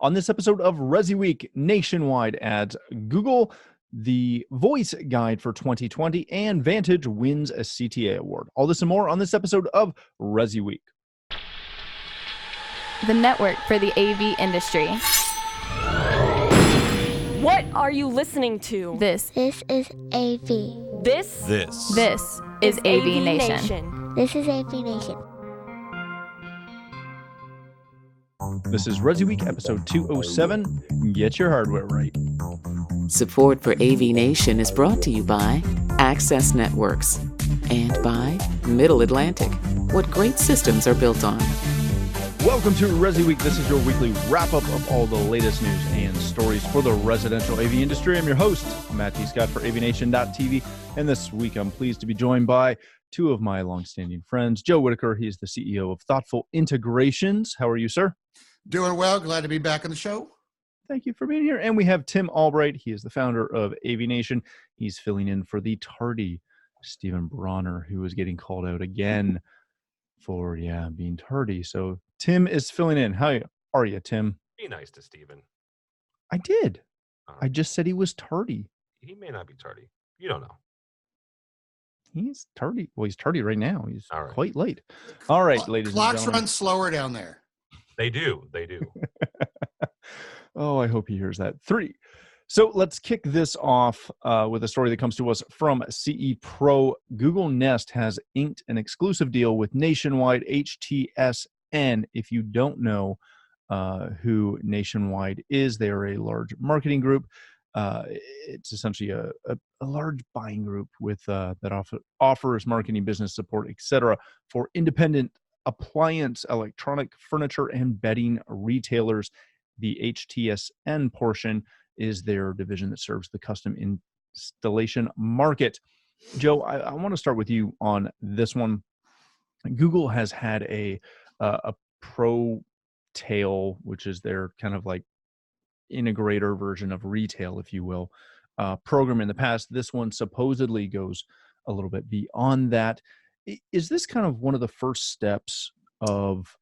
On this episode of ResiWeek, nationwide ads, Google, the voice guide for 2020, and Vantage wins a CTA award. All this and more on this episode of ResiWeek. The network for the AV industry. What are you listening to? This is AV. This is AVNation. This is AVNation. This is ResiWeek, episode 207. Get your hardware right. Support for AVNation is brought to you by Access Networks and by Middle Atlantic. What great systems are built on. Welcome to ResiWeek. This is your weekly wrap-up of all the latest news and stories for the residential AV industry. I'm your host, Matt T. Scott for AVNation.tv, and this week I'm pleased to be joined by two of my longstanding friends. Joe Whitaker, he is the CEO of Thoughtful Integrations. How are you, sir? Doing well. Glad to be back on the show. Thank you for being here. And we have Tim Albright. He is the founder of AVNation. He's filling in for the tardy Stephen Bronner, who is getting called out again for, being tardy. So Tim is filling in. How are you, Tim? Be nice to Stephen. I did. I just said he was tardy. He may not be tardy. You don't know. He's tardy. Well, he's tardy right now. He's All right. Quite late. All right, ladies and Clocks gentlemen. run slower down there. They do. Oh, I hope he hears that. 3. So let's kick this off with a story that comes to us from CE Pro. Google Nest has inked an exclusive deal with Nationwide HTNS. If you don't know who Nationwide is, they are a large marketing group. It's essentially a large buying group with that offers marketing, business support, etc., for independent appliance, electronic, furniture, and bedding retailers. The HTNS portion is their division that serves the custom installation market. Joe, I want to start with you on this one. Google has had a Pro Tail, which is their kind of like integrator version of retail, if you will, program in the past. This one supposedly goes a little bit beyond that. Is this kind of one of the first steps of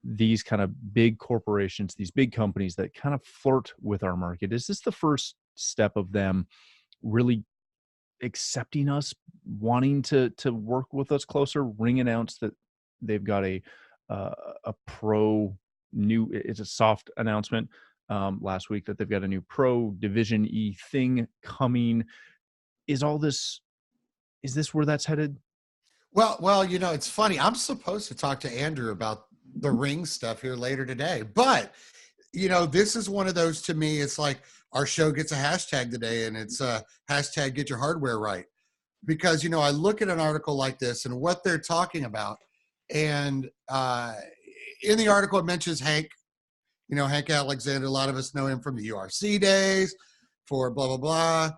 these kind of big corporations, these big companies that kind of flirt with our market? Is this the first step of them really accepting us, wanting to work with us closer? Ring announced that they've got a pro new, it's a soft announcement last week that they've got a new Pro Division E thing coming. Is this where that's headed? Well, it's funny. I'm supposed to talk to Andrew about the Ring stuff here later today, but this is one of those, to me, it's like our show gets a hashtag today, and it's hashtag get your hardware right. Because, I look at an article like this and what they're talking about, and in the article it mentions Hank, Hank Alexander. A lot of us know him from the URC days for blah, blah, blah.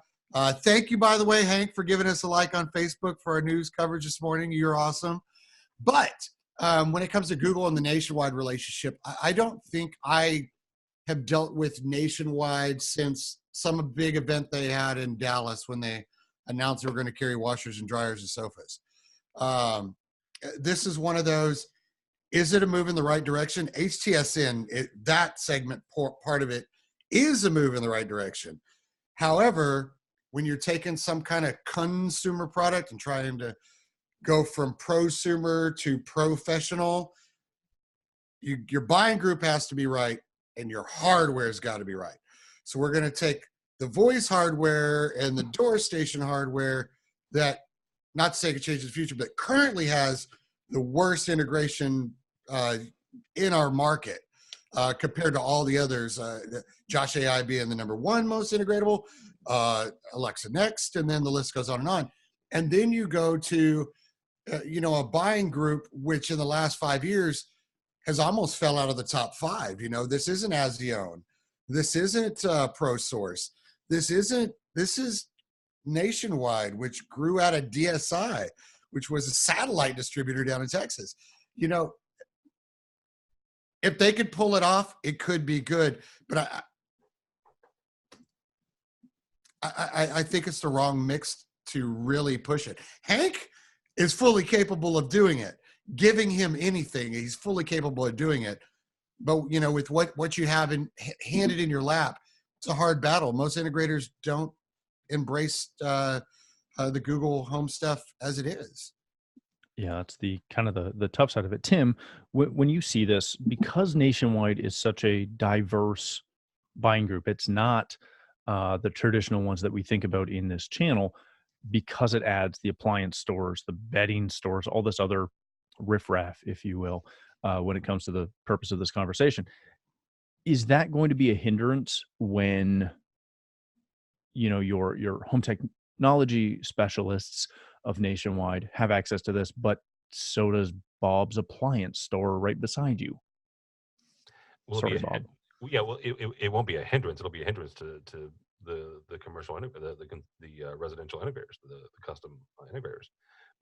Thank you, by the way, Hank, for giving us a like on Facebook for our news coverage this morning. You're awesome. But when it comes to Google and the Nationwide relationship, I don't think I have dealt with Nationwide since some big event they had in Dallas when they announced they were going to carry washers and dryers and sofas. This is one of those. Is it a move in the right direction? HTSN, that segment part of it is a move in the right direction. However, when you're taking some kind of consumer product and trying to go from prosumer to professional, your buying group has to be right and your hardware's got to be right. So we're going to take the voice hardware and the door station hardware that, not to say it could change in the future, but currently has the worst integration in our market compared to all the others. Josh AI being the number one most integratable, Alexa next, and then the list goes on. And then you go to, a buying group, which in the last 5 years has almost fell out of the top 5. This isn't Azione. This isn't ProSource. This is Nationwide, which grew out of DSI, which was a satellite distributor down in Texas. If they could pull it off, it could be good. But I think it's the wrong mix to really push it. Hank is fully capable of doing it. Giving him anything, he's fully capable of doing it. But with what you have handed in your lap, it's a hard battle. Most integrators don't embrace the Google Home stuff as it is. Yeah, that's the kind of the tough side of it. Tim, when you see this, because Nationwide is such a diverse buying group, it's not the traditional ones that we think about in this channel, because it adds the appliance stores, the bedding stores, all this other riffraff, if you will, when it comes to the purpose of this conversation. Is that going to be a hindrance when your home technology specialists of Nationwide have access to this, but so does Bob's appliance store right beside you? Will Sorry, be a Bob. yeah. Well, it won't be a hindrance. It'll be a hindrance to the commercial the residential integrators, the custom integrators,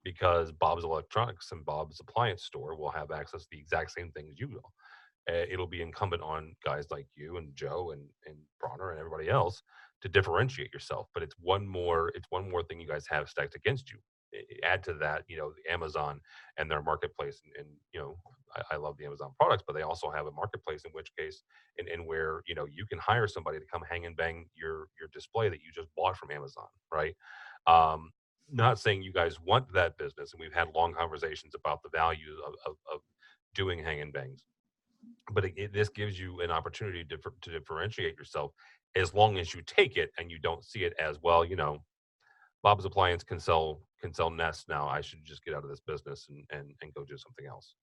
because Bob's Electronics and Bob's appliance store will have access to the exact same things you will. It'll be incumbent on guys like you and Joe and Bronner and everybody else to differentiate yourself. But it's one more thing you guys have stacked against you. Add to that, the Amazon and their marketplace, and I love the Amazon products, but they also have a marketplace in which case, and where you can hire somebody to come hang and bang your display that you just bought from Amazon, right? Not saying you guys want that business, and we've had long conversations about the value of doing hang and bangs, but this gives you an opportunity to differentiate yourself, as long as you take it and you don't see it as, well, Bob's Appliance can sell Nest now, I should just get out of this business and go do something else.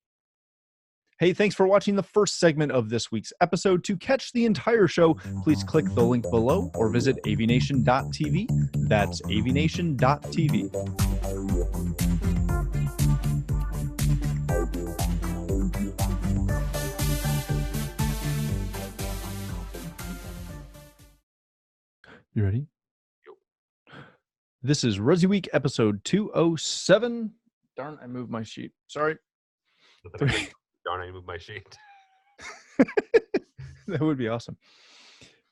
Hey, thanks for watching the first segment of this week's episode. To catch the entire show, please click the link below or visit AVNation.tv. That's AVNation.tv. You ready? This is ResiWeek episode 207. Darn, I moved my sheet. Sorry. Darn, I moved my sheet. That would be awesome.